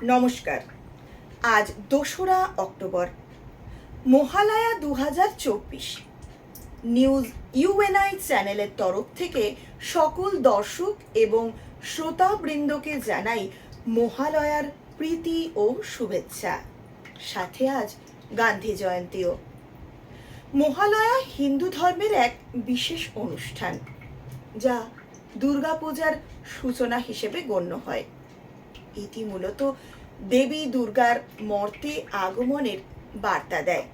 নমস্কার। আজ ২রা অক্টোবর, মহালয়া ২০২৪। নিউজ ইউএনআই চ্যানেলের তরফ থেকে সকল দর্শক এবং শ্রোতাবৃন্দকে জানাই মহালয়ার প্রীতি ও শুভেচ্ছা। সাথে আজ গান্ধী জয়ন্তীও। মহালয়া হিন্দু ধর্মের এক বিশেষ অনুষ্ঠান, যা দুর্গাপূজার সূচনা হিসেবে গণ্য হয়। এটি মূলত দেবী দুর্গার মর্তে আগমনের বার্তা দেয়।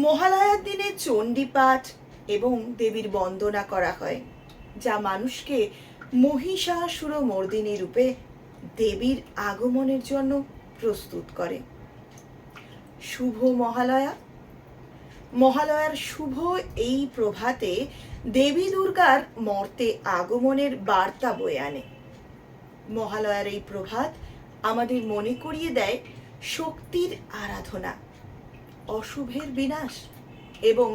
মহালয়ার দিনে চণ্ডীপাঠ এবং দেবীর বন্দনা করা হয়, যা মানুষকে মহিষাসুরমর্দিনী রূপে দেবীর আগমনের জন্য প্রস্তুত করে। শুভ মহালয়া। মহালয়ার শুভ এই প্রভাতে দেবী দুর্গার মর্তে আগমনের বার্তা বয়ে আনে। মহালয়ার এই প্রভাত আমাদের মনে করিয়ে দেয় শক্তির আরাধনা, অশুভের বিনাশ এবং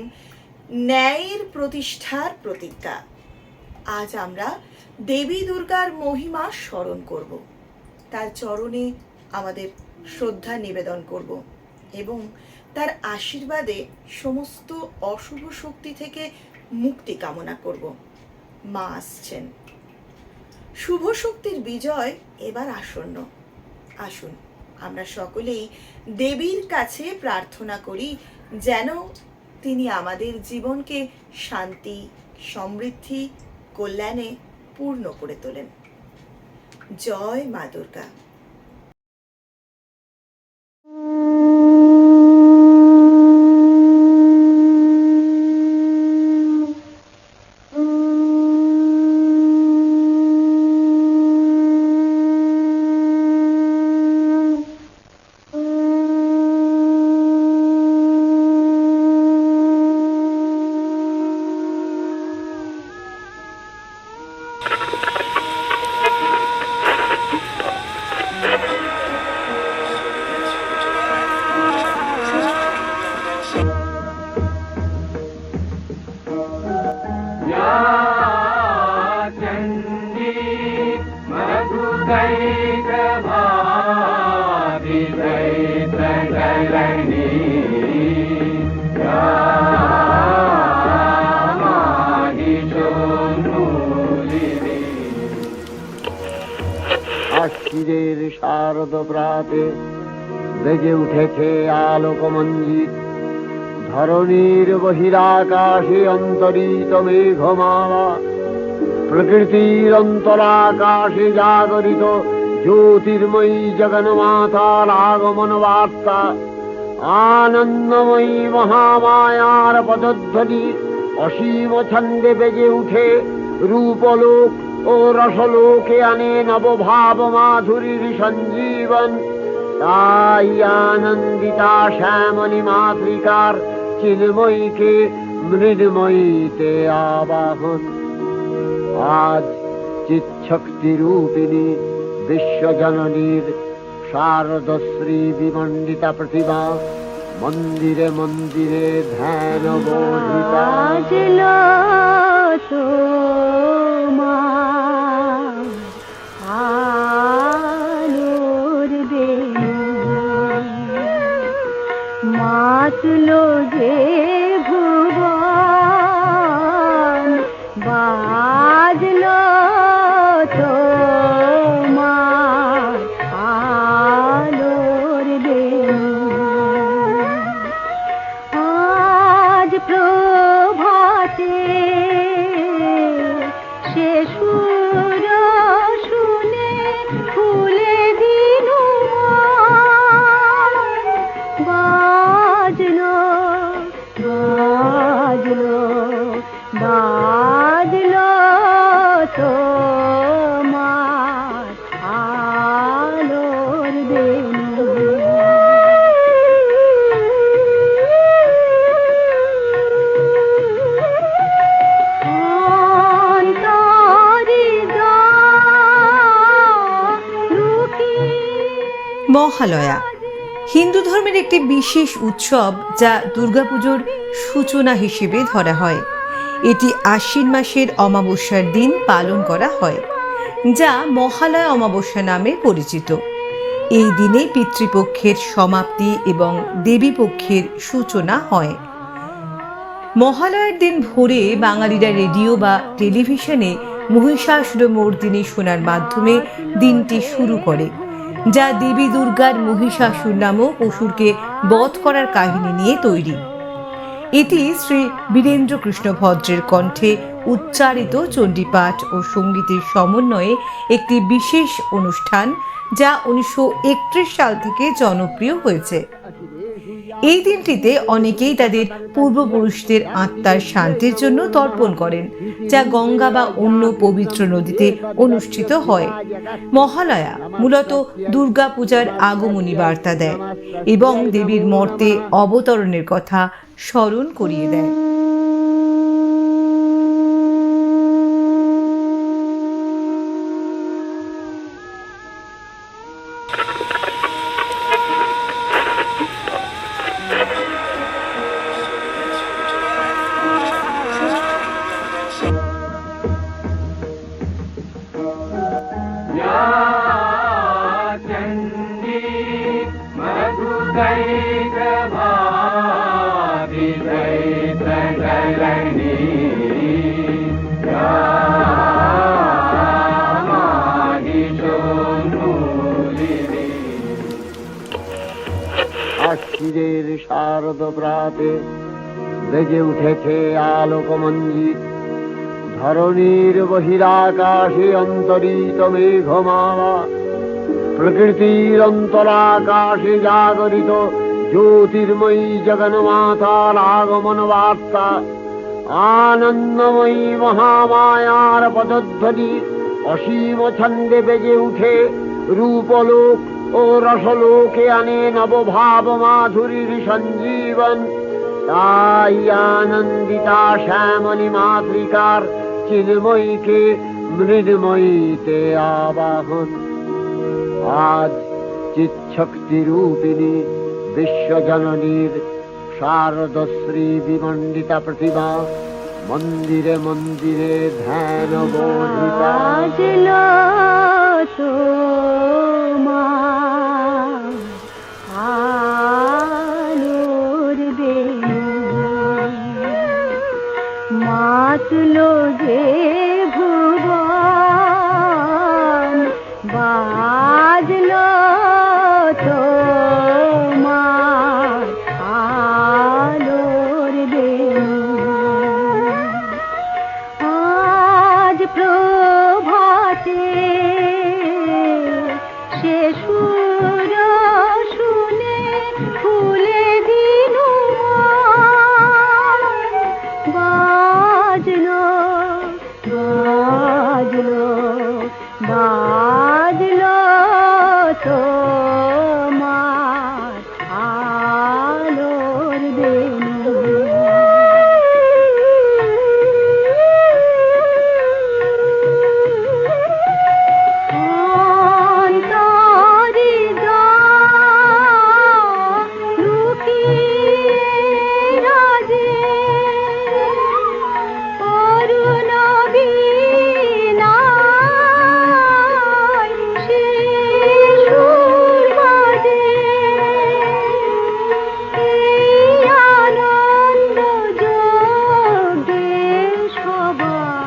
ন্যায়ের প্রতিষ্ঠার প্রতিজ্ঞা। আজ আমরা দেবী দুর্গার মহিমা স্মরণ করব, তার চরণে আমাদের শ্রদ্ধা নিবেদন করব এবং তার আশীর্বাদে সমস্ত অশুভ শক্তি থেকে মুক্তি কামনা করব। মা আসছেন। শুভ শক্তির বিজয় এবার আসন্ন। আসুন আমরা সকলেই দেবীর কাছে প্রার্থনা করি, যেন তিনি আমাদের জীবনকে শান্তি, সমৃদ্ধি, কল্যাণে পূর্ণ করে তোলেন। জয় মা দুর্গা। আশ্বিরের শারদ প্রাতে বেজে উঠেছে আলোকমঞ্জিত, ধরণীর বহিরাকাশে অন্তরিত মেঘমালা, প্রকৃতির অন্তরাকাশে জাগরিত জ্যোতির্ময়ী জগন্মাতার আগমন বার্তা। আনন্দময়ী মহামায়ার পদধ্বনি অসীম ছন্দে বেজে উঠে রূপলোক ও রসলোকে আনে নবভাব মাধুরীর সঞ্জীবন। তাই আনন্দিতা শ্যামলী মাতৃকার চিন্ময়ীকে মৃন্ময়ীতে আবাহন। আজ চিৎশক্তি রূপিণী বিশ্বজননীর শারদশ্রী বিমণ্ডিতা প্রতিমা মন্দিরে মন্দিরে ধ্যান বোধিতা। মাতলো যে ভুবন, বাজলো তোমার আলোর বেণু। আজ প্রভাতে সে সুর শুনে ফুলে দিনু বাজলো বাজলো বাজলো তোমার আলোর বেণু। মহালয়া হিন্দু ধর্মের একটি বিশেষ উৎসব, যা দুর্গাপুজোর সূচনা হিসেবে ধরা হয়। এটি আশ্বিন মাসের অমাবস্যার দিন পালন করা হয়, যা মহালয়া অমাবস্যা নামে পরিচিত। এই দিনে পিতৃপক্ষের সমাপ্তি এবং দেবীপক্ষের সূচনা হয়। মহালয়ার দিন ভোরে বাঙালিরা রেডিও বা টেলিভিশনে মহিষাসুরমর্দিনী শোনার মাধ্যমে দিনটি শুরু করে, যা দেবী দুর্গার মহিষাসুর নামক অসুরকে বধ করার কাহিনী নিয়ে তৈরি। এটি শ্রী বীরেন্দ্র কৃষ্ণ ভদ্রের কণ্ঠে উচ্চারিত চণ্ডীপাঠ ও সঙ্গীতের সমন্বয়ে একটি বিশেষ অনুষ্ঠান, যা 1931 সাল থেকে জনপ্রিয় হয়েছে। এই দিনটিতে অনেকেই তাদের পূর্বপুরুষদের আত্মার শান্তির জন্য তর্পণ করেন, যা গঙ্গা বা অন্য পবিত্র নদীতে অনুষ্ঠিত হয়। মহালয়া মূলত দুর্গা পূজার আগমনী বার্তা দেয় এবং দেবীর মর্তে অবতরণের কথা স্মরণ করিয়ে দেয়। আশ্বিরের শারদ প্রাতে বেজে উঠেছে আলোকমঞ্জিত, ধরণীর বহিরাকাশে অন্তরিত মেঘমালা, প্রকৃতির অন্তরাকাশে জাগরিত জ্যোতির্ময়ী জগন্মাতার আগমন বার্তা। আনন্দময়ী মহামায়ার পদধ্বনি অসীম ছন্দে বেজে উঠে রূপলোক ও রসলোকে আনে নবভাব মাধুরীর সঞ্জীবন। তাই আনন্দিতা শ্যামলী মাতৃকার চিন্ময়ীকে মৃন্ময়ীতে আবাহন। আজ চিৎশক্তি রূপিণী বিশ্বজননীর শারদশ্রী বিমণ্ডিতা প্রতিমা মন্দিরে মন্দিরে ধ্যান বোধিতা। মাতলো যে ভুবন, বাজলো তোমার আলোর বেণু। আজ প্রভাতে সে সুর শুনে ফুলে দিনু বাজলো বাজলো বাজলো তোমার আলোর বেণু। অন্তরে লুকিয়ে রাজে অরুণ বীণায় সে সুর বাজে। এই আনন্দ যোগে সবার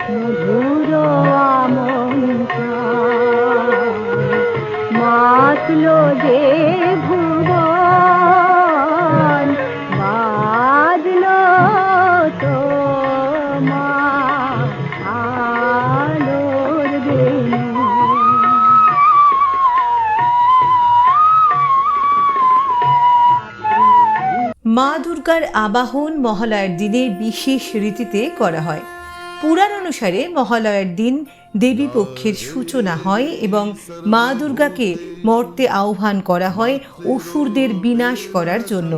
মধুর আমন্ত্রণ। মাতলো যে ভুবন, বাজলো তোমার আলোর বেণু। মা দুর্গার আবাহন মহালয়ার দিনে বিশেষ রীতিতে করা হয়। পুরাণ অনুসারে মহালয়ার দিন দেবী পক্ষের সূচনা হয় এবং মা দুর্গাকে মর্তে আহ্বান করা হয় অসুরদের বিনাশ করার জন্য।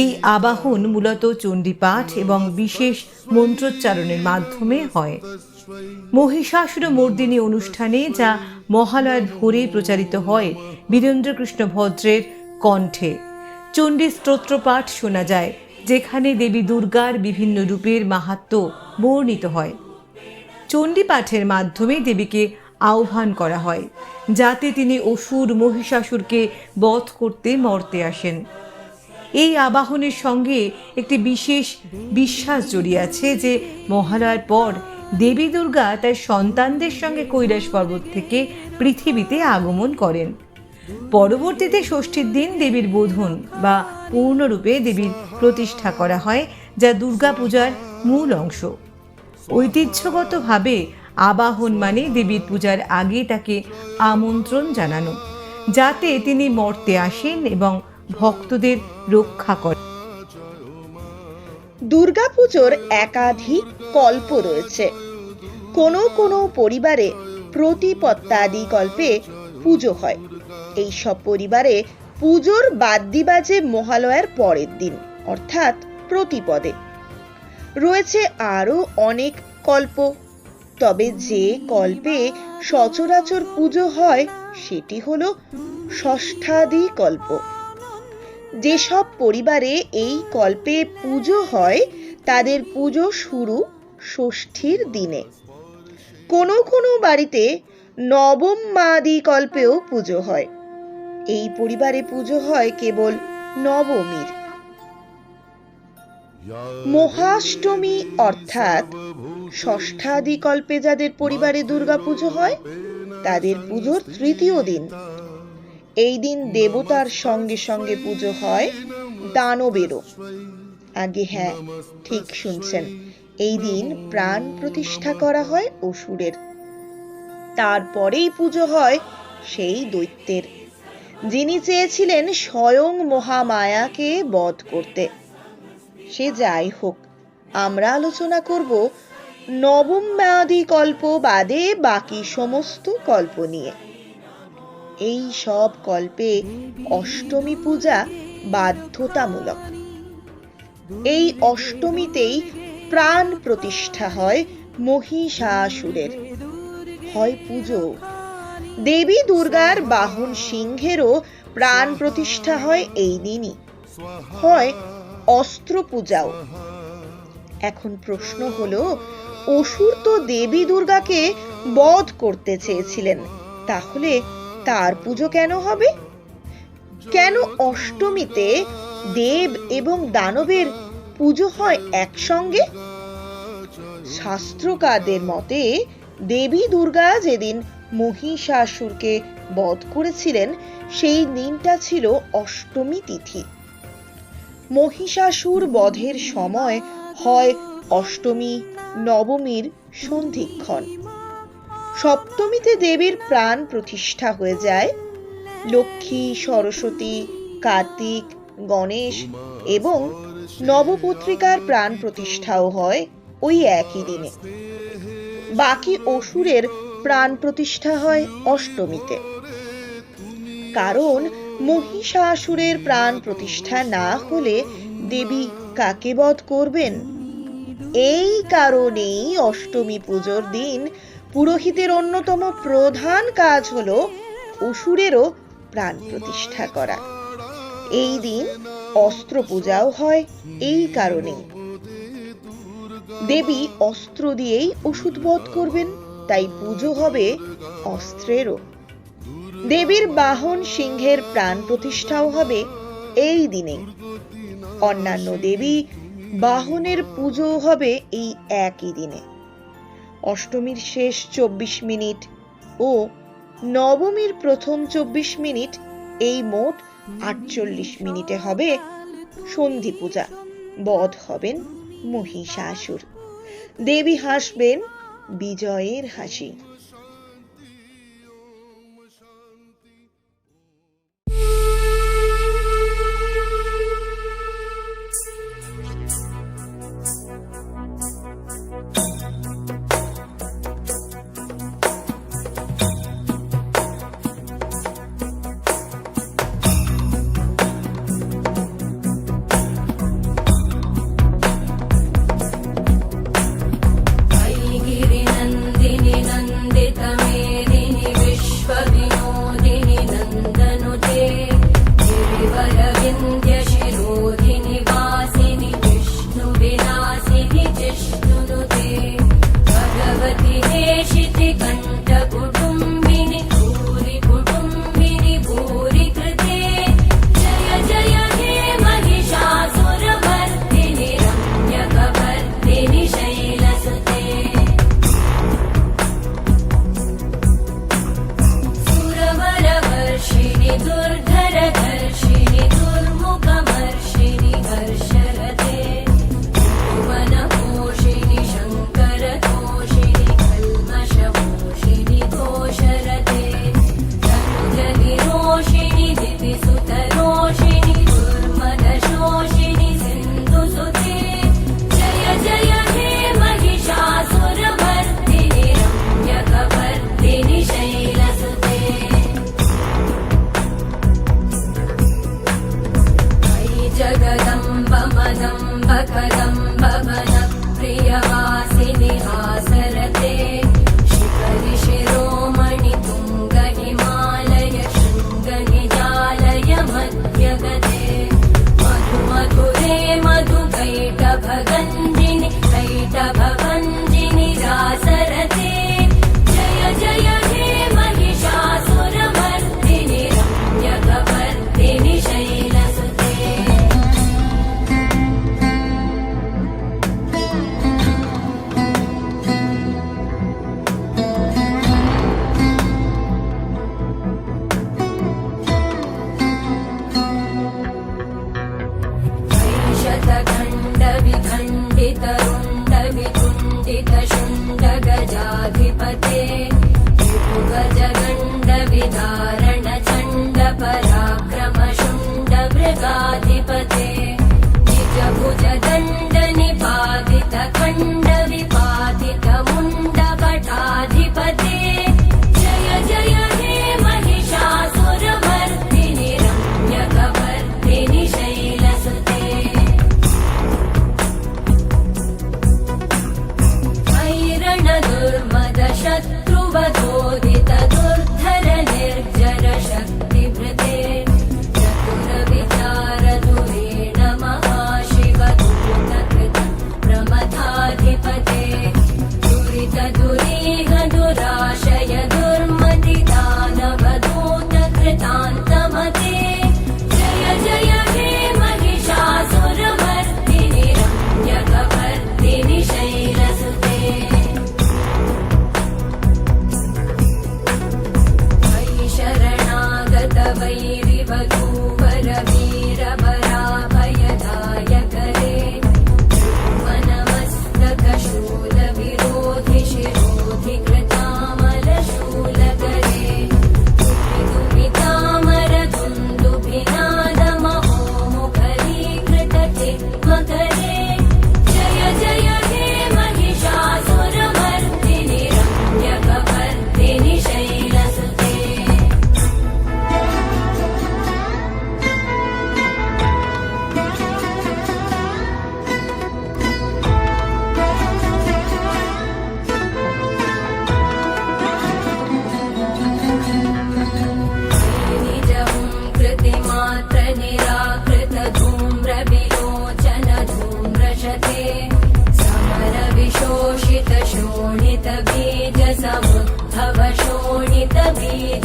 এই আবাহন মূলত চণ্ডীপাঠ এবং বিশেষ মন্ত্রোচ্চারণের মাধ্যমে হয়। মহিষাসুরমর্দিনী অনুষ্ঠানে, যা মহালয়ার ভোরে প্রচারিত হয় বীরেন্দ্রকৃষ্ণ ভদ্রের কণ্ঠে, চণ্ডী স্তোত্রপাঠ শোনা যায়, যেখানে দেবী দুর্গার বিভিন্ন রূপের মাহাত্ম্য বর্ণিত হয়। চণ্ডী পাঠের মাধ্যমে দেবীকে আহ্বান করা হয়, যাতে তিনি অসুর মহিষাসুরকে বধ করতে মর্তে আসেন। এই আবাহনের সঙ্গে একটি বিশেষ বিশ্বাস জড়িয়ে আছে যে মহালয়ার পর দেবী দুর্গা তার সন্তানদের সঙ্গে কৈলাস পর্বত থেকে পৃথিবীতে আগমন করেন। পরবর্তীতে ষষ্ঠীর দিন দেবীর বোধন বা পূর্ণরূপে দেবীর প্রতিষ্ঠা করা হয়, যা দুর্গাপূজার মূল অংশ। ঐতিহ্যগতভাবে আবাহন মানে দেবীর পূজার আগে তাকে আমন্ত্রণ জানানো, যাতে তিনি মর্তে আসেন এবং ভক্তদের রক্ষা করেন। দুর্গাপুজোর একাধিক কল্প রয়েছে। কোনো কোনো পরিবারে প্রতিপত্তাদি কল্পে পুজো হয়। এই সব পরিবারে পুজোর বাদ্যি বাজে মহালয়ার পরের দিন, অর্থাৎ প্রতিপদে। রয়েছে আরো অনেক কল্প, তবে যে কল্পে সচরাচর পুজো হয় সেটি হলো ষষ্ঠাদি কল্প। যেসব পরিবারে এই কল্পে পুজো হয় তাদের পুজো শুরু ষষ্ঠীর দিনে। কোনো কোনো বাড়িতে নবম মাদি কল্পেও পুজো হয়। এই পরিবারে পুজো হয় কেবল নবমীর। মহাষ্টমী অর্থাৎ ষষ্ঠাদি কল্পে যাদের পরিবারে দুর্গা পুজো হয় তাদের পুজোর তৃতীয় দিন। এই দিন দেবতার সঙ্গে সঙ্গে পুজো হয় দানবেরও। আগে হ্যাঁ, ঠিক শুনছেন, এই দিন প্রাণ প্রতিষ্ঠা করা হয় অসুরের। তারপরেই পুজো হয় সেই দৈত্যের, যিনি চেয়েছিলেন স্বয়ং মহামায়াকে বধ করতে। সে যাই হোক, আমরা আলোচনা করব নবম মাদি কল্প বাদে বাকি সমস্ত কল্প নিয়ে। এই সব কল্পে অষ্টমী পূজা বাধ্যতামূলক। এই অষ্টমীতেই প্রাণ প্রতিষ্ঠা হয় মহিষাসুরের, হয় পুজো। দেবী দুর্গার বাহন সিংহেরও প্রাণ প্রতিষ্ঠা হয় এই দিনই, হয় অস্ত্র পূজাও। এখন প্রশ্ন হলো, অসুর তো দেবী দুর্গাকে বধ করতে চেয়েছিলেন, তাহলে তার পুজো কেন হবে? কেন অষ্টমীতে দেব এবং দানবের পুজো হয় একসঙ্গে? শাস্ত্রকারদের মতে দেবী দুর্গা যেদিন মহিষাসুরকে বধ করেছিলেন সেই দিনটা ছিল অষ্টমী তিথি। মহিষাসুর বধের সময় হয় অষ্টমী নবমীর সন্ধিক্ষণ। সপ্তমীতে দেবীর প্রাণ প্রতিষ্ঠা হয়ে যায়। লক্ষ্মী, সরস্বতী, কার্তিক, গণেশ এবং নবপত্রিকার প্রাণ প্রতিষ্ঠাও হয় ওই একই দিনে। বাকি অসুরের প্রাণ প্রতিষ্ঠা হয় অষ্টমীতে। কারণ মহিষাসুরের প্রাণ প্রতিষ্ঠা না হলে দেবী কাকে বধ করবেন? এই কারণেই অষ্টমী পুজোর দিন পুরোহিতের অন্যতম প্রধান কাজ হলো অসুরেরও প্রাণ প্রতিষ্ঠা করা। এই দিন অস্ত্র পূজাও হয় এই কারণে। দেবী অস্ত্র দিয়েই অসুর বধ করবেন, তাই পুজো হবে অস্ত্রেরও। দেবীর বাহন সিংহের প্রাণ প্রতিষ্ঠাও হবে এই দিনে। অন্যান্য দেবী বাহনের পুজো হবে এই একই দিনে। অষ্টমীর শেষ 24 মিনিট ও নবমীর প্রথম 24 মিনিট, এই মোট 48 মিনিটে হবে সন্ধি পূজা। বধ হবেন মহিষাসুর। দেবী হাসবেন বিজয়ের হাসি।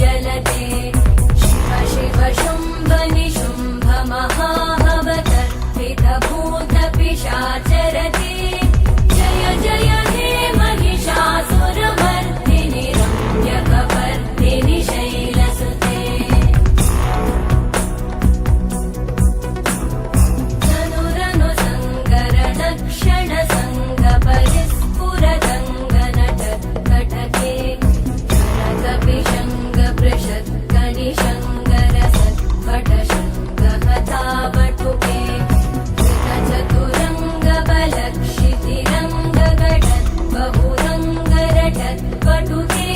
जलते शिव शिव शुम्भ निशुम्भ महाहवतर्पितभूत पिशाचरते जय जय हे महिषासुरमर्दिनि रम्यकपर्दिनि शैलसुते धनुरनु सङ्गरणक्षण सङ्गपरिस्फुरदङ्गनट कटके कनिशङ्गपृषत्कनिशङ्गरसत्पटशङ्गहतावटुके कृतचतुरङ्गबलक्षितिरङ्गगटत् बहुरङ्गरटत्पटुके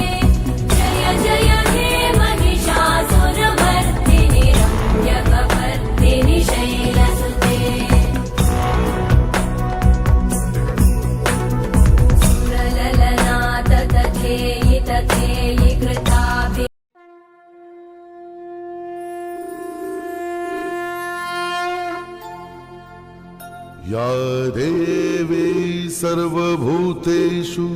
जय जय हे महिषासुरमर्दिनि रम्यकपर्दिनि शैलसुते सुरललनाथ तथेयि तथेयि कृताभि या देवी सर्वभूतेषु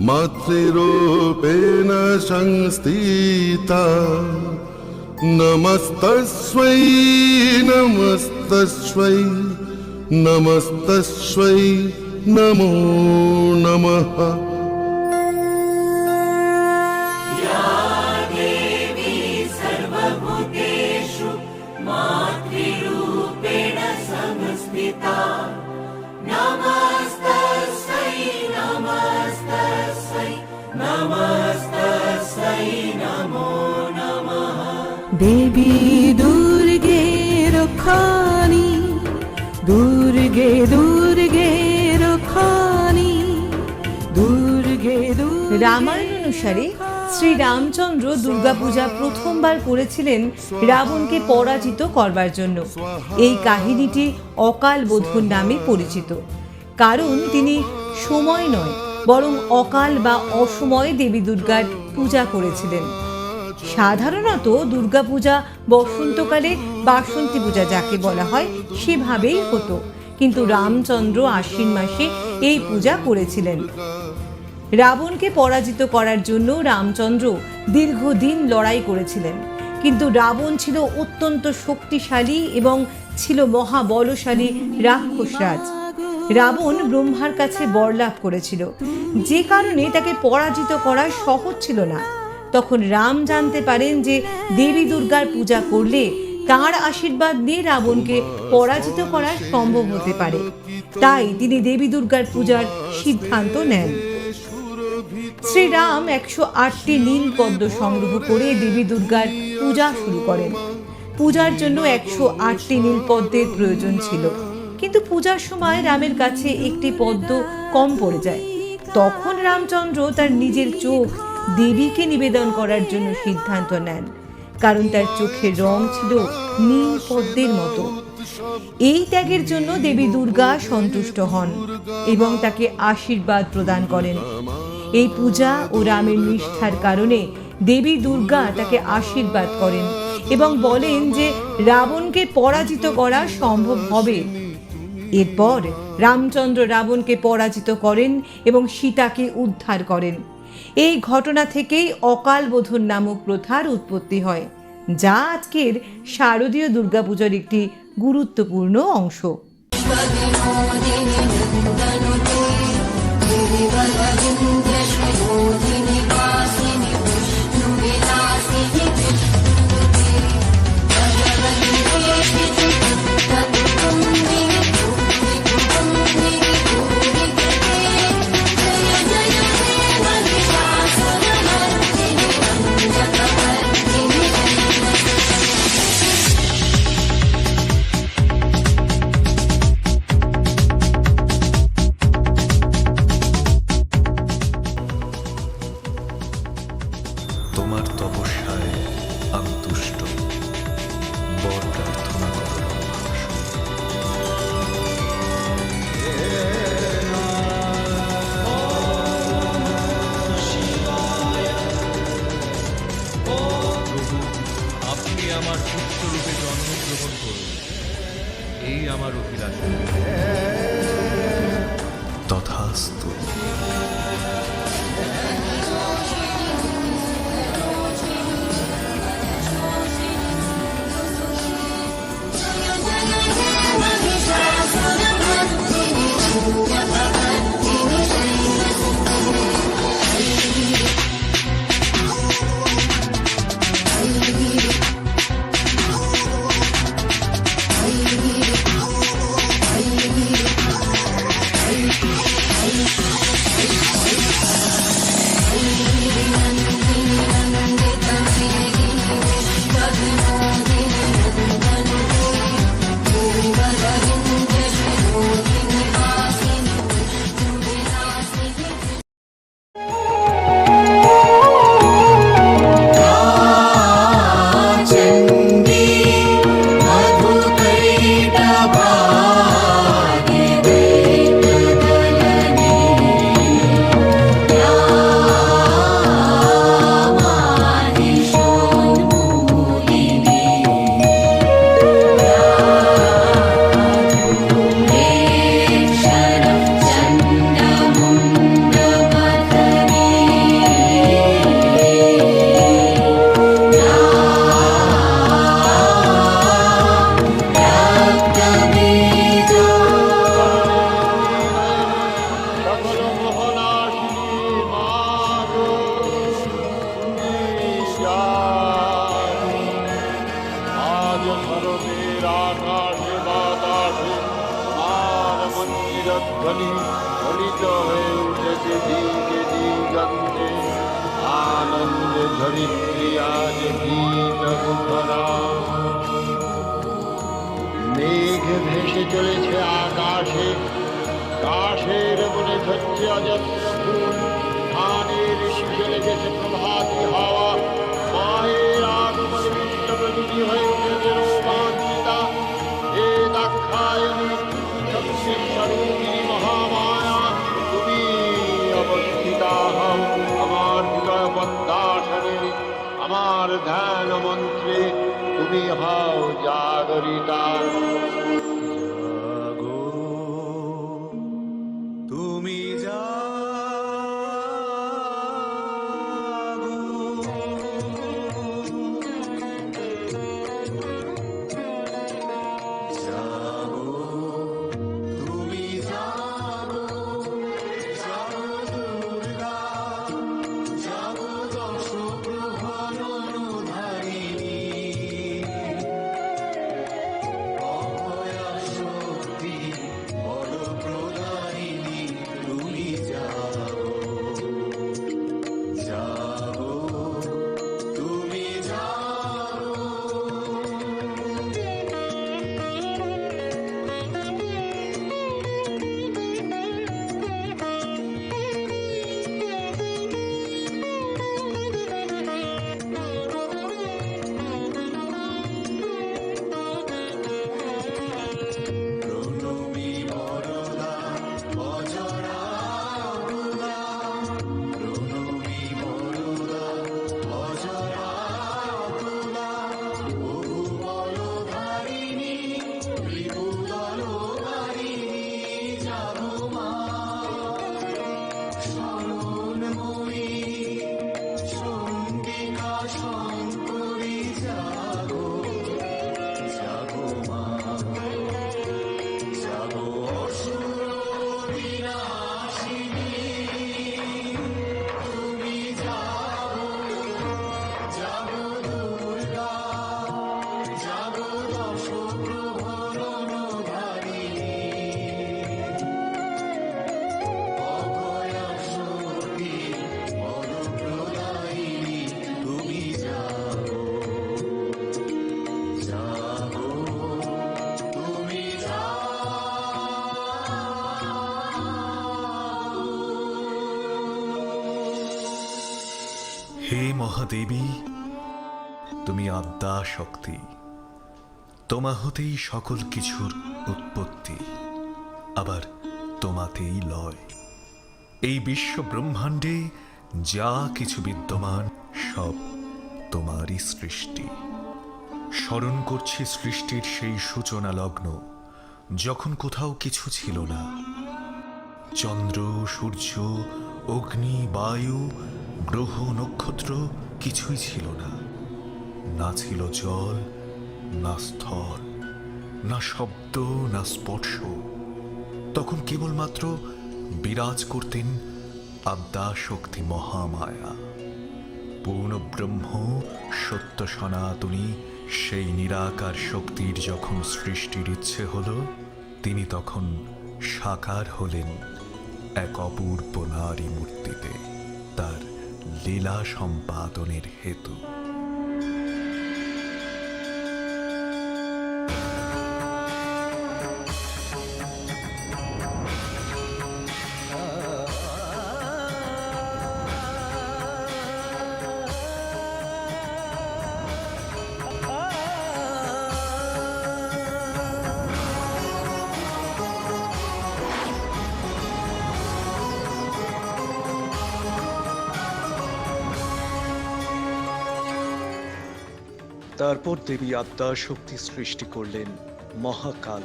मातृरूपेण संस्थिता नमस्तस्मै नमस्तस्मै नमस्तस्मै नमो नमः। দেবী দুর্গে রক্ষানি দুর্গে দুর্গে রক্ষানি দুর্গে রামায়ণ অনুসারে শ্রী রামচন্দ্র দুর্গাপূজা প্রথমবার করেছিলেন রাবণকে পরাজিত করবার জন্য। এই কাহিনীটি অকাল বোধন নামে পরিচিত, কারণ তিনি সময় নয় বরং অকাল বা অসময়ে দেবী দুর্গার পূজা করেছিলেন। সাধারণত দুর্গাপূজা বসন্তকালে বাসন্তী পূজা যাকে বলা হয় সেভাবেই হতো, কিন্তু রামচন্দ্র আশ্বিন মাসে এই পূজা করেছিলেন। রাবণকে পরাজিত করার জন্য রামচন্দ্র দীর্ঘদিন লড়াই করেছিলেন, কিন্তু রাবণ ছিল অত্যন্ত শক্তিশালী এবং ছিল মহাবলশালী রাক্ষসরাজ। রাবণ ব্রহ্মার কাছে বর লাভ করেছিল, যে কারণে তাকে পরাজিত করা সহজ ছিল না। তখন রাম জানতে পারেন যে দেবী দুর্গার পূজা করলে তাঁর আশীর্বাদ নিয়ে রাবণকে পরাজিত করা সম্ভব হতে পারে, তাই তিনি দেবী দুর্গার পূজার সিদ্ধান্ত নেন। শ্রীরাম 108টি নীল পদ্ম সংগ্রহ করে দেবী দুর্গার পূজা শুরু করেন। পূজার জন্য 108টি নীল পদ্মের প্রয়োজন ছিল, কিন্তু পূজার সময় রামের কাছে একটি পদ্ম কম পড়ে যায়। তখন রামচন্দ্র তার নিজের চোখ দেবীকে নিবেদন করার জন্য সিদ্ধান্ত নেন, কারণ তার চোখের রং ছিল নীল পদ্মের মতো। এই ত্যাগের জন্য দেবী দুর্গা সন্তুষ্ট হন এবং তাকে আশীর্বাদ প্রদান করেন। এই পূজা ও রামের নিষ্ঠার কারণে দেবী দুর্গা তাকে আশীর্বাদ করেন এবং বলেন যে রাবণকে পরাজিত করা সম্ভব হবে। এরপর রামচন্দ্র রাবণকে পরাজিত করেন এবং সীতাকে উদ্ধার করেন। এই ঘটনা থেকেই অকাল বোধন নামক প্রথার উৎপত্তি হয়, যা আজকের শারদীয় দুর্গাপূজার একটি গুরুত্বপূর্ণ অংশ। তোমার তপস্যায় আমি তুষ্ট, বর প্রার্থনা করো। আপনি আমার পুত্ররূপে জন্মগ্রহণ করুন, এই আমার অভিলাষা। তথাস্তু। भगवद्भिः সকল মোহনাশিনী মাগো আজ শরতের আকাশে বাতাসে আর মন্দিরধ্বনি ফলিত হয়ে উঠেছে দিকে দিগন্তে আনন্দে ধরিত্রী আজ গীত মুখরা মেঘ ভেসে চলেছে আকাশে কাশের বনে ধরছে অজস্র ফুল ধানের শীষে লেগেছে প্রভাতী হাওয়া মায়ের আগমনে বিশ্ব প্রকৃতি হয়ে উঠেছে রোমাঞ্চিতা হে দাক্ষায়ণী শক্তিস্বরূপিণী মহামায়া তুমি অবস্থিতা হও আমার হৃদয় পদ্মাসনে আমার ধ্যান মন্ত্রে তুমি হও জাগরিতা জাগো তুমি জাগো জাগো তুমি জাগো জাগো দুর্গা জাগো দশ প্রহরণধারিণী অভয়া শক্তি বড় প্রদায়িনী তুমি জাগো জাগো তুমি জাগো প্রণমী বরদা অজরা অবলা প্রণমী বরদা অজরা অবলা বহু বলধারিণী ত্রিভুদলধারিণী জাগো মা শরণময়ী চণ্ডিকা শঙ্করী জাগো জাগো মা জাগো অসুর বিনাশিনী তুমি জাগো জাগো দুর্গা জাগো দশ প্রহরণধারিণী অভয়া শক্তি বড় প্রদায়িনী তুমি জাগো জাগো তুমি হে মহাদেবী তুমি আদ্যা শক্তি তোমা হতেই সকল কিছুর উৎপত্তি আবার তোমাতেই লয় এই বিশ্ব ব্রহ্মাণ্ডে যা কিছু বিদ্যমান সব তোমারই সৃষ্টি স্মরণ করছি সৃষ্টির সেই সূচনা লগ্ন যখন কোথাও কিছু ছিল না চন্দ্র সূর্য অগ্নি বায়ু গ্রহ নক্ষত্র কিছুই ছিল না না ছিল জল না স্থল না শব্দ না স্পর্শ তখন কেবলমাত্র বিরাজ করতেন আদ্যা শক্তি মহামায়া। পূর্ণ ব্রহ্ম সত্য সনাতনী সেই নিরাকার শক্তির যখন সৃষ্টির ইচ্ছে হল, তিনি তখন সাকার হলেন এক অপূর্ব নারী মূর্তিতে, তার লীলা সম্পাদনের হেতু। তারপর দেবী আদ্যা শক্তি সৃষ্টি করলেন মহাকাল।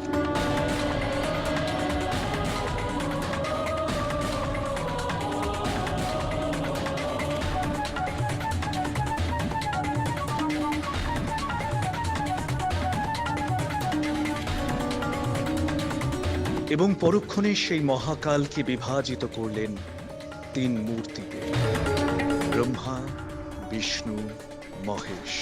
এবং পরক্ষণে সেই মহাকালকে বিভাজিত করলেন 3 মূর্তিতে, ব্রহ্মা, বিষ্ণু, মহেশ।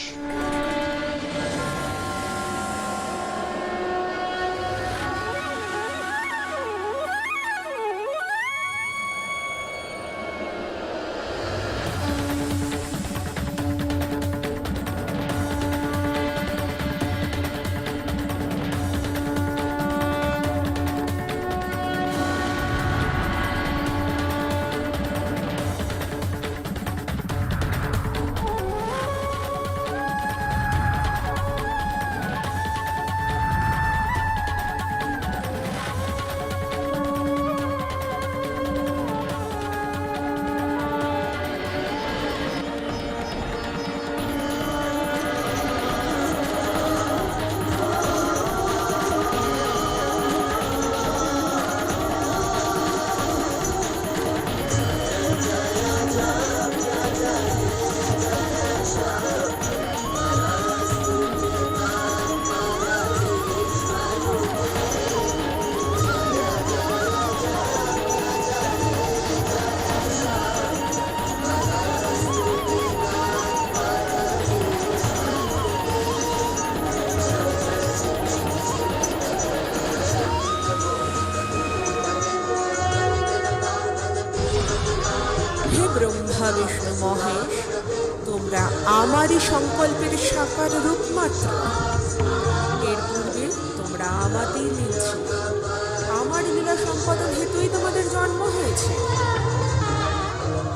ব্রহ্মা, বিষ্ণু, মহেশ, তোমরা আমারই সংকল্পের সাকার রূপ মাত্র। এর পূর্বে তোমরা আমাতেই মিলছ, আমার লীলা সম্পাদন হেতুই তোমাদের জন্ম হয়েছে।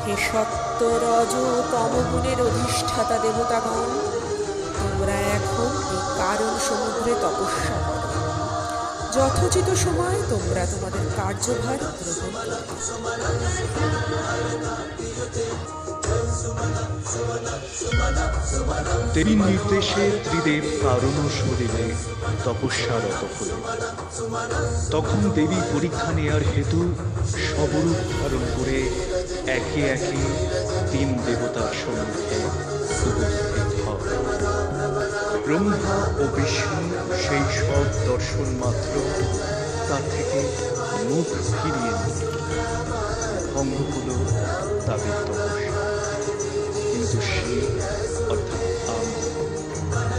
হে সত্য, রজ, তমগুণের অধিষ্ঠাতা দেবতাগণ, তোমরা এখন এই কারণ সমুদ্রে তপস্যা করো। যথোচিত সময় তোমরা তোমাদের কার্যভার গ্রহণ করো। দেবীর নির্দেশে ত্রিদেব কারণ শরীরে তপস্যারত হলেন। তখন দেবী পরীক্ষা নেয়ার হেতু স্বরূপ ধারণ করে একে একে 3 দেবতার সম্মুখে উপস্থিত হন। ব্রহ্মা ও বিষ্ণু সেই সব দর্শন মাত্র তার থেকে মুখ ফিরিয়ে নিল। ভঙ্গ হল তাদের তপস্যা। কিন্তু সে অর্থাৎ আমি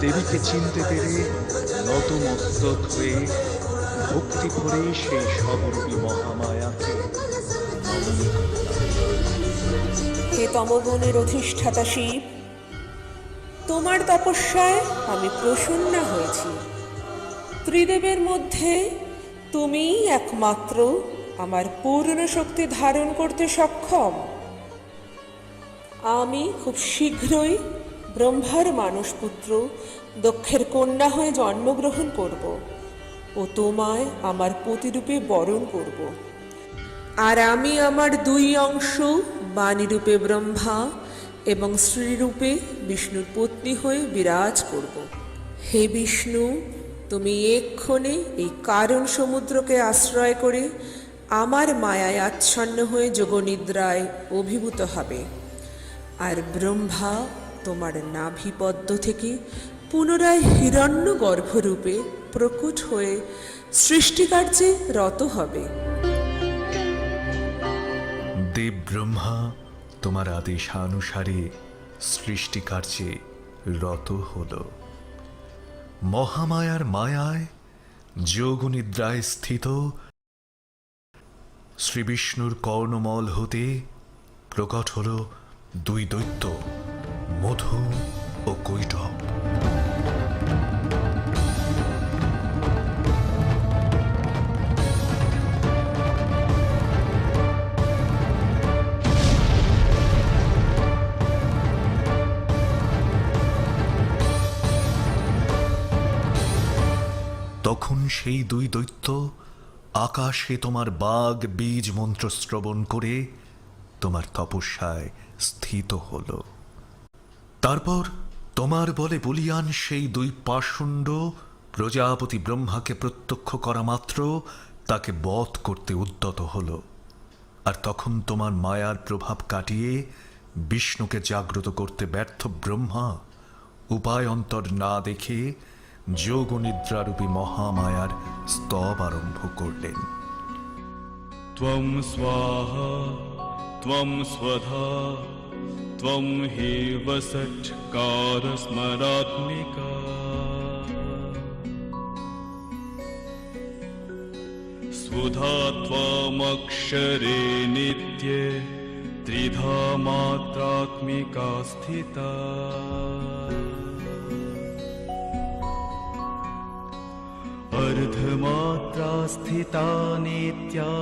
দেবীকে চিনতে পেরে নতমস্তক হয়ে ভক্তি করে সেই সবরূপী মহামায়াকে নমন করলাম। হে তমগুণের অধিষ্ঠাতা শিব, তোমার তপস্যায় আমি প্রসন্ন হয়েছি। ত্রিদেবের মধ্যে তুমিই একমাত্র আমার পূর্ণ শক্তি ধারণ করতে সক্ষম। আমি খুব শীঘ্রই ব্রহ্মার মানসপুত্র দক্ষের কন্যা হয়ে জন্মগ্রহণ করব ও তোমায় আমার পতিরূপে বরণ করব। আর আমি আমার 2 অংশ বাণীরূপে ব্রহ্মা এবং শ্রীরূপে বিষ্ণুর পত্নী হয়ে বিরাজ করব। হে বিষ্ণু, তুমি এক্ষণে এই কারণ সমুদ্রকে আশ্রয় করে আমার মায়ায় আচ্ছন্ন হয়ে যোগনিদ্রায় অভিভূত হবে। আর ব্রহ্মা তোমার নাভিপদ্ম থেকে পুনরায় হিরণ্য গর্ভরূপে প্রকট হয়ে সৃষ্টিকার্যে রত হবে। দেব ব্রহ্মা তোমার আদেশানুসারে সৃষ্টিকার্যে রত হল। মহামায়ার মায়ায় যোগনিদ্রায় স্থিত শ্রীবিষ্ণুর কর্ণমল হতে প্রকট হল দুই দৈত্য, মধু ও কৈটব। তখন সেই দুই দৈত্য আকাশে তোমার বাগ বীজ মন্ত্র শ্রবণ করে তোমার তপস্যায় স্থিত হল। তারপর তোমার বলে বলিয়ান সেই দুই পাষণ্ড প্রজাপতি ব্রহ্মাকে প্রত্যক্ষ করা মাত্র তাকে বধ করতে উদ্যত হল। আর তখন তোমার মায়ার প্রভাব কাটিয়ে বিষ্ণুকে জাগ্রত করতে ব্যর্থ ব্রহ্মা উপায় অন্তর না দেখে যোগনিদ্রারূপী মহামায়ার স্তব আরম্ভ করলেন। ত্বং স্বাহা ত্বং স্বধা ত্বং হেব সৎকার স্মরাত্মিকা সুধা ত্বমক্ষরে নিত্যে ত্রিধা মাত্রাত্মিকা স্থিতা अर्धमात्रा स्थिता नित्या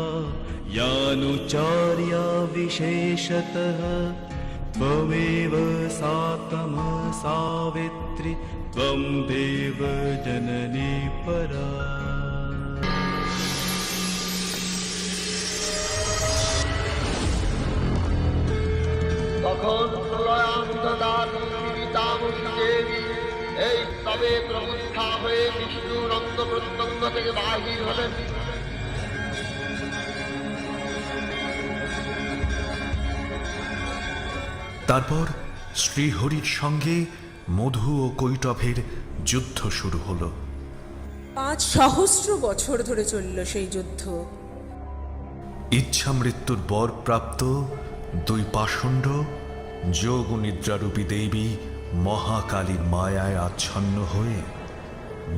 यानुचार्या विशेषतः त्वमेव सा तमः सावित्री त्वं देव जननी परा। তখন প্রলয়ান্ধকারে পিতামহী দেবী এই তবে প্রবুদ্ধা হয়ে বিষ্ণুর অন্তঃপ্রত্যঙ্গ থেকে বাহির হলেন। তারপর শ্রীহরির সঙ্গে মধু ও কৈটভের যুদ্ধ শুরু হল। 5,000 বছর ধরে চলল সেই যুদ্ধ। ইচ্ছা মৃত্যুর বর প্রাপ্ত দুই পাষণ্ড যোগনিদ্রারূপী দেবী মহাকালীর মায়ায় আচ্ছন্ন হয়ে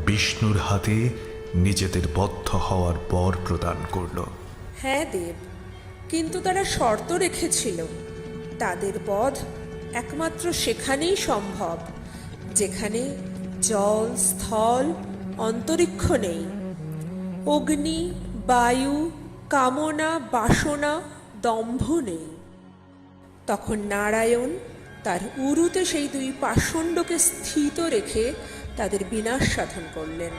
বিষ্ণুর হাতে নিজেদের বদ্ধ হওয়ার বর প্রদান করল। হ্যাঁ দেব, কিন্তু তারা শর্ত রেখেছিল তাদের বধ একমাত্র সেখানেই সম্ভব যেখানে জল, স্থল, অন্তরিক্ষ নেই। অগ্নি, বায়ু, কামনা, বাসনা, দম্ভ নেই। তখন নারায়ণ তার উরুতে সেই দুই পাষণ্ডকে স্থিত রেখে তাদের বিনাশ সাধন করলেন।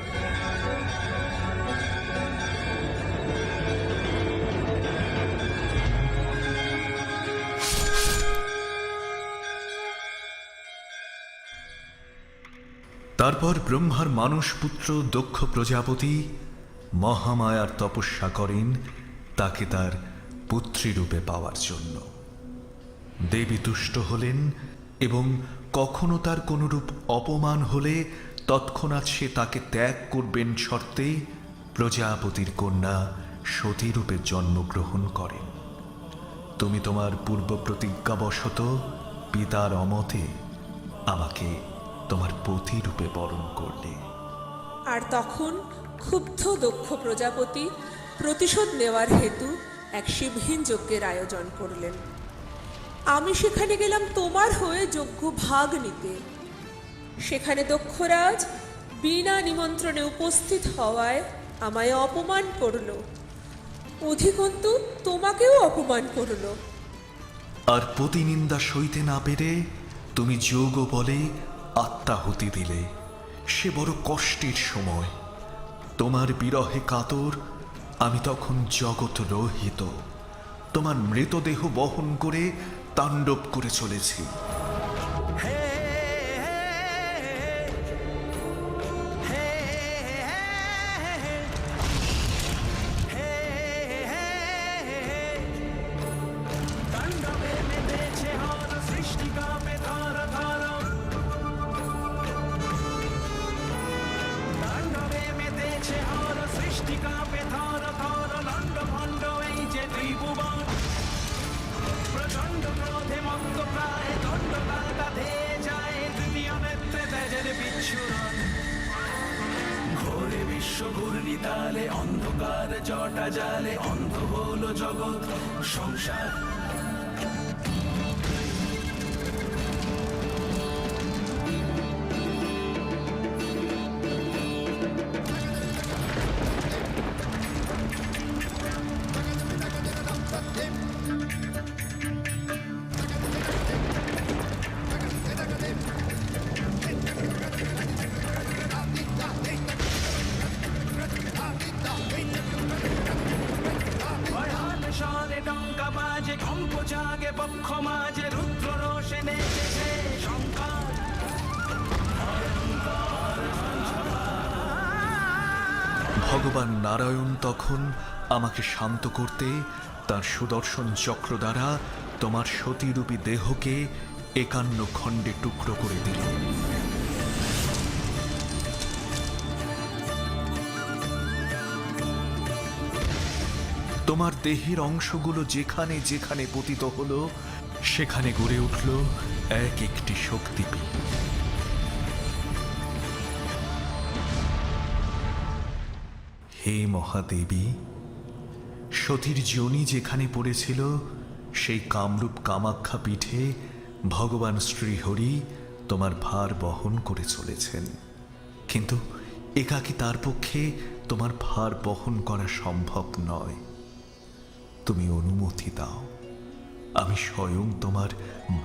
তারপর ব্রহ্মার মানস পুত্র দক্ষ প্রজাপতি মহামায়ার তপস্যা করেন তাকে তার পুত্রী রূপে পাওয়ার জন্য। দেবী তুষ্ট হলেন এবং কখনো তার কোনরূপ অপমান হলে তৎক্ষণাৎ সে তাকে ত্যাগ করবেন শর্তে প্রজাপতির কন্যা সতীরূপে জন্মগ্রহণ করেন। তুমি তোমার পূর্ব প্রতিজ্ঞাবশত পিতার অমতে আমাকে তোমার পতি রূপে বরণ করলে। আর তখন ক্ষুব্ধ দক্ষ প্রজাপতি প্রতিশোধ নেওয়ার হেতু এক শিবহীন যজ্ঞের আয়োজন করলেন। আমি সেখানে গেলাম তোমার হয়ে যজ্ঞ ভাগ নিতে। সেখানে দক্ষরাজ বিনা নিমন্ত্রণে উপস্থিত হওয়ায় আমায় অপমান করল, অধিকন্তু তোমাকেও অপমান করল। আর প্রতিনিন্দা সইতে না পেরে তুমি যোগ বলে আত্মাহুতি দিলে। সে বড় কষ্টের সময়। তোমার বিরহে কাতর আমি তখন জগৎ রহিত তোমার মৃতদেহ বহন করে তাণ্ডব করে চলেছি। অন্ধকার জটা জালে অন্ধ হলো জগৎ সংসার। ডঙ্কা বাজে কম্প জাগে পক্ষ মাঝে রুদ্র রোষে নেচেছে শঙ্কর। ভগবান নারায়ণ তখন আমাকে শান্ত করতে তার সুদর্শন চক্র দ্বারা তোমার সতীরূপী দেহকে 51 খণ্ডে টুকরো করে দিলেন। তোমার দেহের অংশগুলো যেখানে যেখানে পতিত হলো সেখানে গড়ে উঠল এক একটি শক্তিপীঠ। হে মহাদেবী, সতীর যোনি যেখানে পড়েছিল সেই কামরূপ কামাখ্যা পীঠে ভগবান শ্রীহরি তোমার ভার বহন করে চলেছেন, কিন্তু একাকী তার পক্ষে তোমার ভার বহন করা সম্ভব নয়। তুমি অনুমতি দাও, আমি স্বয়ং তোমার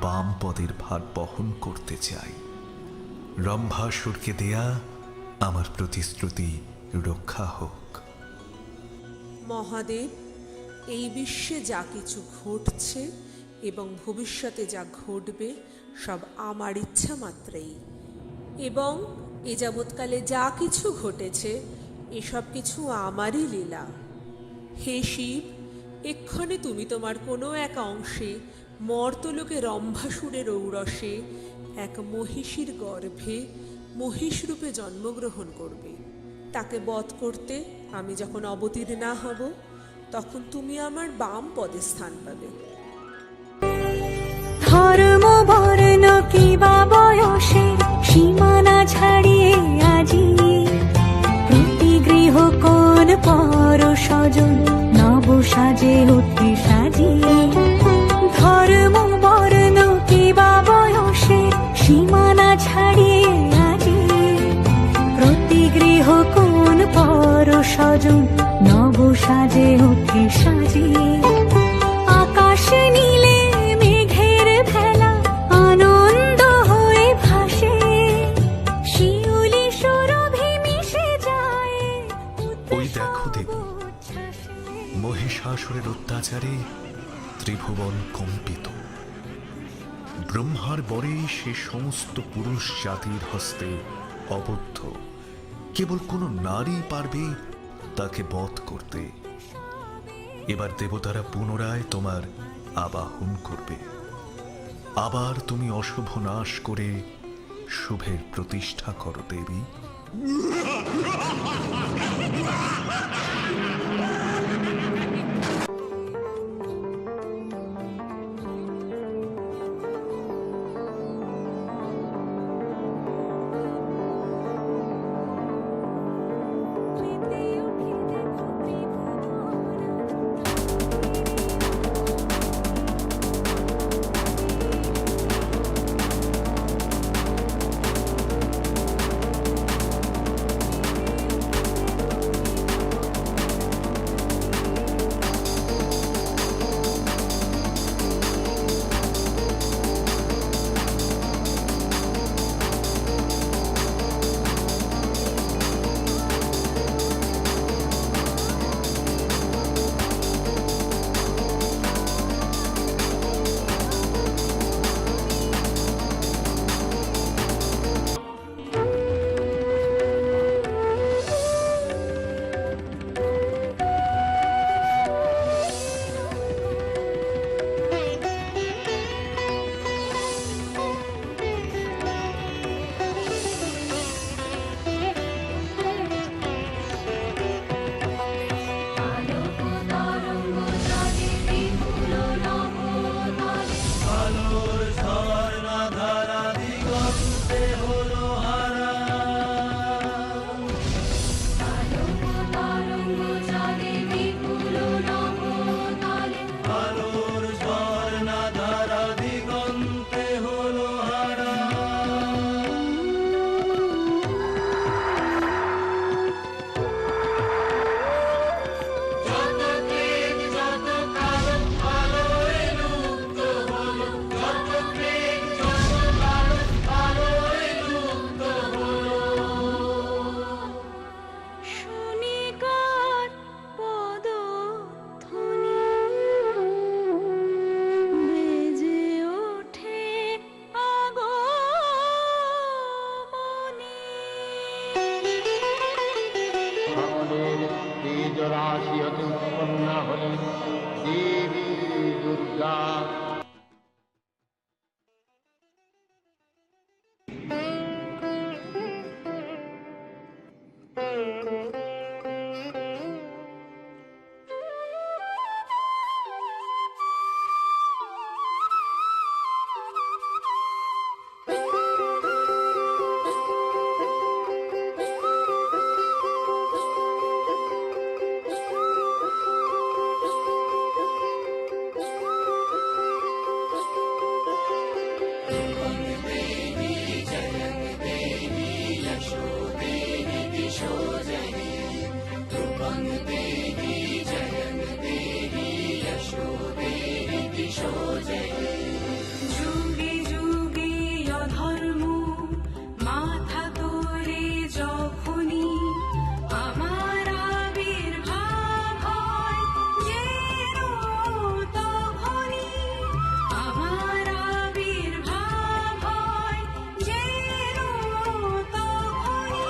বাম পদের ভার বহন করতে চাই। রম্ভাসুরকে দেয়া আমার প্রতিশ্রুতি রক্ষা হোক। মহাদেব, এই বিশ্বে যা কিছু ঘটছে এবং ভবিষ্যতে যা ঘটবে সব আমার ইচ্ছা মাত্রেই, এবং এ যাবৎকালে যা কিছু ঘটেছে এসব কিছু আমারই লীলা। হে শিব, এক্ষণে তুমি তোমার কোনো এক অংশে মর্তলোকে রম্ভাসুরের ঔরসে এক মহিষীর গর্ভে মহিষরূপে জন্মগ্রহণ করবে। তাকে বধ করতে আমি যখন অবতীর্ণা হব তখন তুমি আমার বাম পদে স্থান পাবে। ধর্ম বর্ণ কিবা বয়সে সীমানা ছাড়িয়ে আজি প্রতি গৃহ কোন পর স্বজন নব সাজে অতি সাজিয়ে। ধর্ম বর্ণ কিবা বয়সে সীমানা ছাড়িয়ে আজি প্রতি গৃহ কোন পর স্বজন নব সাজে অতি সাজিয়ে। আকাশ নীলে মেঘের ভেলা আনন্দ হয়ে ভাসে, শিউলি সুরভি মিশে যায়। ওই দেখো দেবী, মহিষাসুরের অত্যাচারে ত্রিভুবন কম্পিত। ব্রহ্মার বরে সে সমস্ত পুরুষ জাতির হস্তে অবদ্ধ। কেবল কোনো নারী পারবে তাকে বধ করতে। এবার দেবতারা পুনরায় তোমার আবাহন করবে। আবার তুমি অশুভ নাশ করে শুভের প্রতিষ্ঠা করো দেবী। আকাশের তেজ রাশি হতে উৎপন্না হলেন দেবী দুর্গা। যুগে যুগে অধর্ম মাথা তোলে যখনই আমার আবির্ভাব হয় যেন তখনই আমার আবির্ভাব হয় যেন তখনই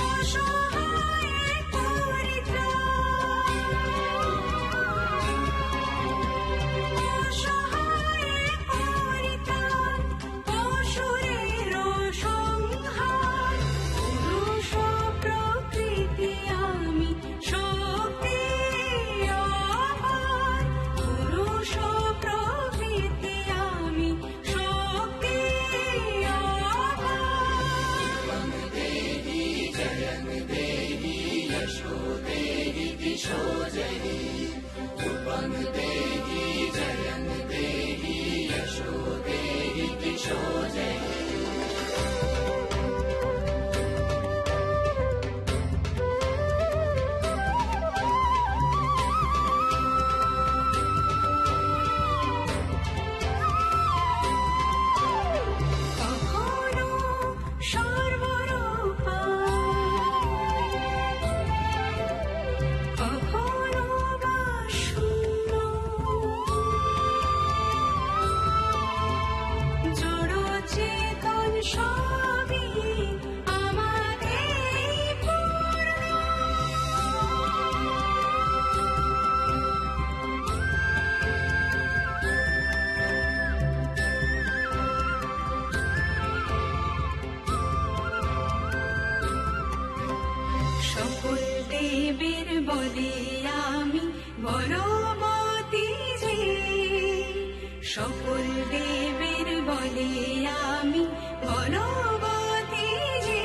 অসহায় পরিত্রাণ অসহায় পরিত্রাণ অসুরের সংহার পুরুষ প্রকৃতি আমি শক্তি অপার পুরুষ প্রকৃতি আমি শক্তি অপার কখনো সর্বরূপা কখনো বা শূন্য জড় চেতন সবই আমাদের পূর্ণ সকল দেবের বলে আমি বলবতী যে সকল দেবের বলে আমি বলবতী যে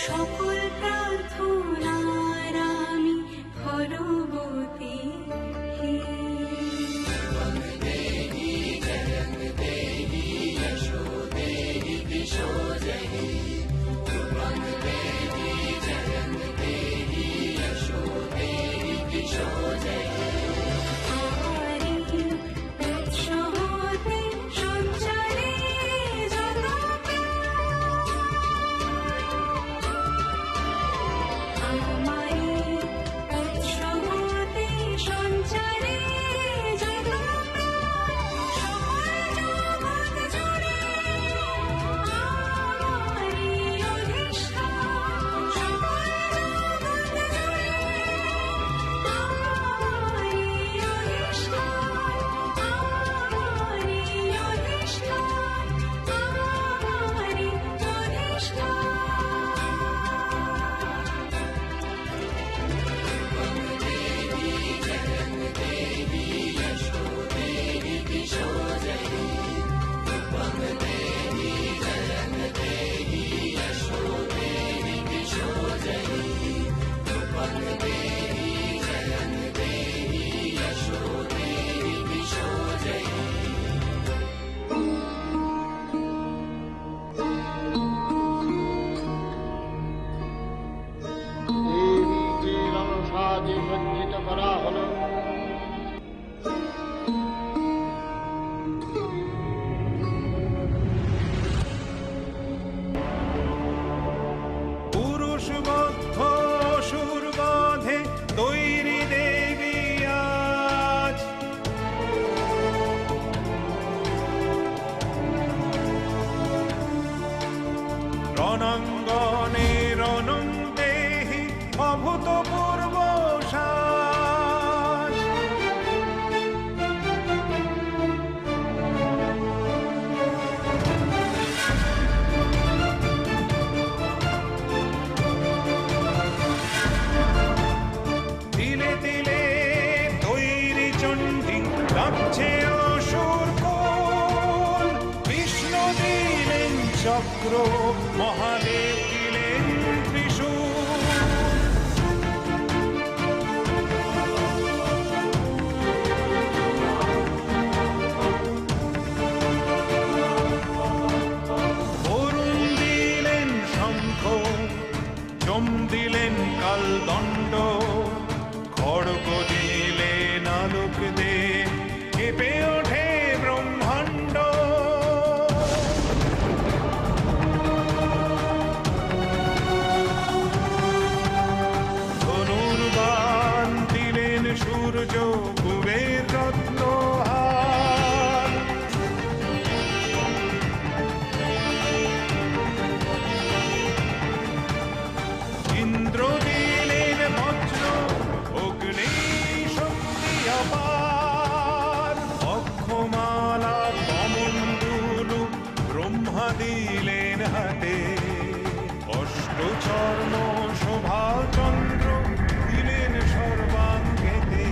সকল প্রার্থনার আমি ফলবতী হে আমারি উৎস হতে সঞ্চারে যত প্রাণ অভূতপূর্ব সাজ। তিলে তিলে তৈরি চণ্ডী লাগছে অসুর কোল। বিষ্ণু দিলেন চক্র, মহাদেব দিলেন ত্রিশূল। বরুণ দিলেন শঙ্খ, যম দিলেন কালদণ্ড। খড়গ দিলেন আলোক দে, কেঁপে ওঠে ব্রহ্মাণ্ড। ধনুর্বাণ দিলেন সূর্য, কুবের রত্নহার। ইন্দ্র দিলেন বজ্র, অগ্নি শক্তি অপার। অক্ষমালা কমণ্ডলু ব্রহ্মা দিলেন হাতে। অষ্টচর্ম শোভাচন্দ্র দিলেন সর্বাঙ্গেতে।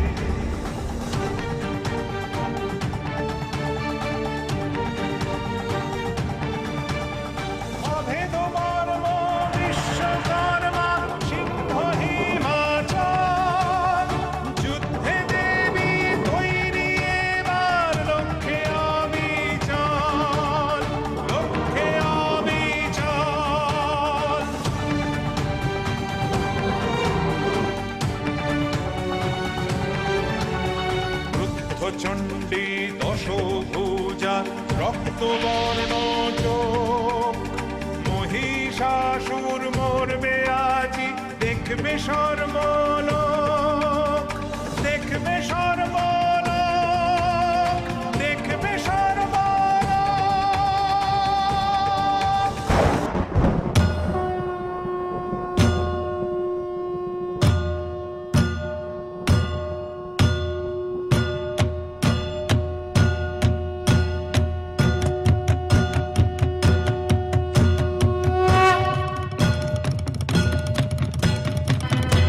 অভেদ মর্ম বিশ্বকর্মা, সিংহ হিমাচল। যুদ্ধে দেবী তৈরি এবার, লক্ষ্যে অবিচল, লক্ষ্যে অবিচল। চণ্ডী দশভুজা, রক্তবর্ণ চোখ। মহিষাসুর মরবে আজি, দেখবে সর্বলোক, দেখবে সর্বলোক, দেখবে সর্বলোক।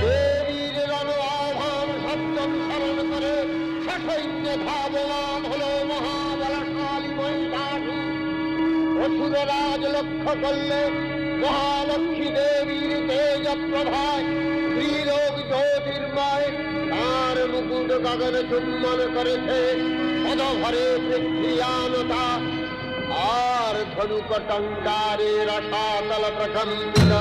দেবীর রণ আহ্বান সপ্তম স্মরণ করে সসৈন্যে ধাবমান হলো মহাবলশালী মহিষাসুর। অসুররাজ লক্ষ্য করলে মহালক্ষ্মী দেবীর তেজ প্রভায় ত্রিলোক জ্যোতির্ময় তার মুকুট গগন চুম্বন করেছে। পদভরে পৃথ্বীয়ানতা আর ধনুক টঙ্কারে রসাতল প্রকম্পিত।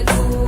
भूः